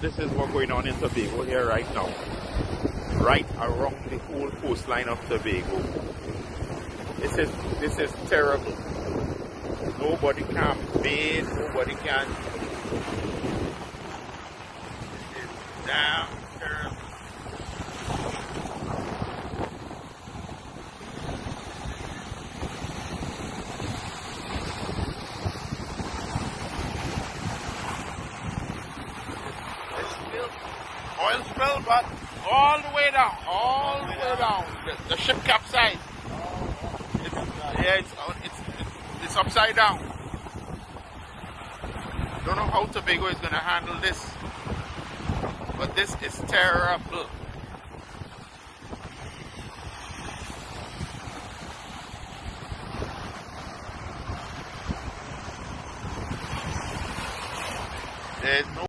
this is what's going on in Tobago here right now. Right around the whole coastline of Tobago. This is terrible. Nobody can bathe, nobody can. It is damn terrible. Oil spill, but all the way down, all the way down. The ship capsized. It's upside down. Don't know how Tobago is going to handle this, but this is terrible. There's no